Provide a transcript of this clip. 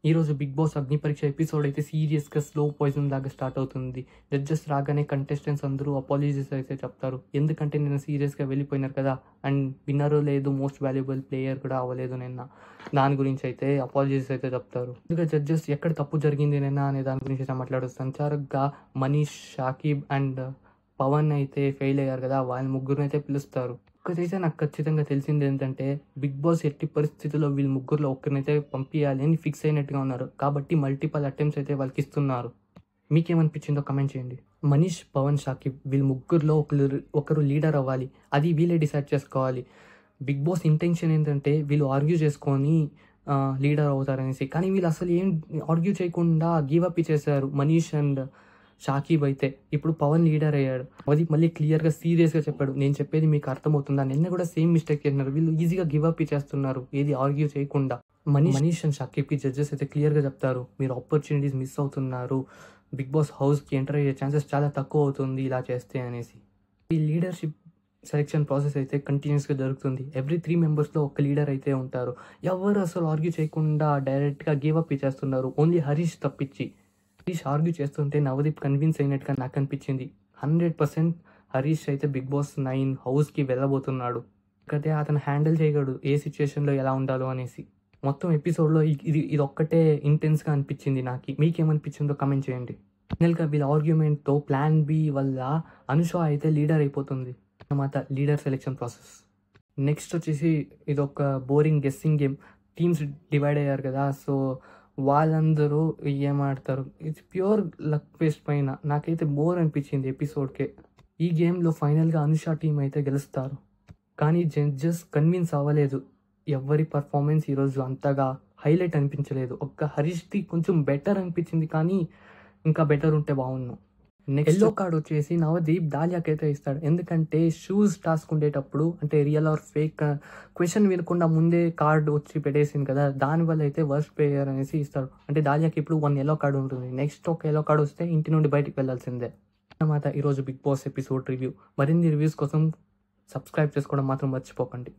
ఈరోజు big boss అగ్ని పరీక్ష ఎపిసోడ్ అయితే సీరియస్గా స్లో పాయిజన్ లాగా స్టార్ట్ అవుతుంది. జడ్జెస్ రాగానే కంటెస్టెంట్స్ అందరూ అపాలజీస్ అయితే చెప్తారు. ఎందుకంటే నిన్న సీరియస్గా వెళ్ళిపోయినారు కదా, అండ్ విన్నర్ లేదు, మోస్ట్ వాల్యుబుల్ ప్లేయర్ కూడా అవ్వలేదు నిన్న. దాని గురించి అయితే అపాలజీస్ అయితే చెప్తారు. ఇంకా జడ్జెస్ ఎక్కడ తప్పు జరిగింది నిన్న అనే దాని గురించి అయితే మాట్లాడారు. సంచారక్గా మనీష్, షాకిబ్ అండ్ పవన్ అయితే ఫెయిల్ అయ్యారు కదా, వాళ్ళ ముగ్గురిని అయితే పిలుస్తారు. ఒక్కటైతే నాకు ఖచ్చితంగా తెలిసింది ఏంటంటే, బిగ్ బాస్ ఎట్టి పరిస్థితుల్లో వీళ్ళ ముగ్గురులో ఒక్కరినైతే పంపించాలి అని ఫిక్స్ అయినట్టుగా ఉన్నారు. కాబట్టి మల్టిపల్ అటెంప్ట్స్ అయితే వాళ్ళకి ఇస్తున్నారు. మీకేమనిపించిందో కమెంట్ చేయండి. మనీష్, పవన్, షాకిబ్ వీళ్ళ ముగ్గురులో ఒకరు లీడర్ అవ్వాలి. అది వీళ్ళే డిసైడ్ చేసుకోవాలి. బిగ్ బాస్ ఇంటెన్షన్ ఏంటంటే వీళ్ళు ఆర్గ్యూ చేసుకొని లీడర్ అవుతారనేసి. కానీ వీళ్ళు అసలు ఏం ఆర్గ్యూ చేయకుండా గివ్ అప్ ఇచ్చేసారు. మనీష్ అండ్ షాకిబ్ అయితే ఇప్పుడు పవన్ లీడర్ అయ్యాడు. అది మళ్ళీ క్లియర్గా సీరియస్గా చెప్పాడు, నేను చెప్పేది మీకు అర్థమవుతుందా. నిన్న కూడా సేమ్ మిస్టేక్ చేస్తున్నారు. వీళ్ళు ఈజీగా గివ్ అప్ ఇచ్చేస్తున్నారు, ఏది ఆర్గ్యూ చేయకుండా. మనీష్ అండ్ షాకిబ్కి జడ్జెస్ అయితే క్లియర్గా చెప్తారు, మీరు ఆపర్చునిటీస్ మిస్ అవుతున్నారు, బిగ్ బాస్ హౌస్కి ఎంటర్ అయ్యే ఛాన్సెస్ చాలా తక్కువ అవుతుంది ఇలా చేస్తే అనేసి. ఈ లీడర్షిప్ సెలెక్షన్ ప్రాసెస్ అయితే కంటిన్యూస్గా జరుగుతుంది. ఎవ్రీ 3 మెంబర్స్లో ఒక లీడర్ అయితే ఉంటారు. ఎవరు అసలు ఆర్గ్యూ చేయకుండా డైరెక్ట్గా గివ్ అప్ ఇచ్చేస్తున్నారు, ఓన్లీ హరీష్ తప్పించి. హరీష్ ఆర్గ్యూ చేస్తుంటే నవదీప్ కన్విన్స్ అయినట్టుగా నాకు అనిపించింది. 100% హరీష్ అయితే బిగ్ బాస్ 9 హౌస్కి వెళ్ళబోతున్నాడు. అయితే అతను హ్యాండిల్ చేయగలడు ఏ సిచ్యువేషన్లో ఎలా ఉండాలో అనేసి. మొత్తం ఎపిసోడ్లో ఇది ఒక్కటే ఇంటెన్స్గా అనిపించింది నాకు. మీకేమనిపించిందో కమెంట్ చేయండి. ఫైనల్గా వీళ్ళ ఆర్గ్యుమెంట్తో ప్లాన్ బి వల్ల అనుష అయితే లీడర్ అయిపోతుంది అన్నమాట. లీడర్ సెలెక్షన్ ప్రాసెస్ నెక్స్ట్ వచ్చేసి ఇది ఒక boring guessing game. Teams divide అయ్యారు కదా, సో వాళ్ళందరూ ఏమాడతారు. ఇట్స్ ప్యూర్ లక్ బేస్డ్ పైన. నాకైతే బోర్ అనిపించింది ఎపిసోడ్కే. ఈ గేమ్లో ఫైనల్గా అనుష టీం అయితే గెలుస్తారు. కానీ జడ్జెస్ కన్విన్స్ అవ్వలేదు. ఎవరి పర్ఫార్మెన్స్ ఈరోజు అంతగా హైలైట్ అనిపించలేదు. ఒక్క హరీష్ది కొంచెం బెటర్ అనిపించింది, కానీ ఇంకా బెటర్ ఉంటే బాగుండు. నెక్స్ట్ ఎల్లో కార్డ్ వచ్చేసి నవదీప్ దాలియాకైతే ఇస్తాడు. ఎందుకంటే షూస్ టాస్క్ ఉండేటప్పుడు, అంటే రియల్ ఆర్ ఫేక్ క్వశ్చన్ వినకుండా ముందే కార్డు వచ్చి పెట్టేసింది కదా, దానివల్ల అయితే వర్స్ట్ ప్లేయర్ అనేసి ఇస్తాడు. అంటే దాలియాకి ఇప్పుడు 1 ఎల్లో కార్డు ఉంటుంది. నెక్స్ట్ ఒక ఎల్లో కార్డు వస్తే ఇంటి నుండి బయటికి వెళ్ళాల్సిందే అన్నమాట. ఈరోజు బిగ్ బాస్ ఎపిసోడ్ రివ్యూ. మరిన్ని రివ్యూస్ కోసం సబ్స్క్రైబ్ చేసుకోవడం మాత్రం మర్చిపోకండి.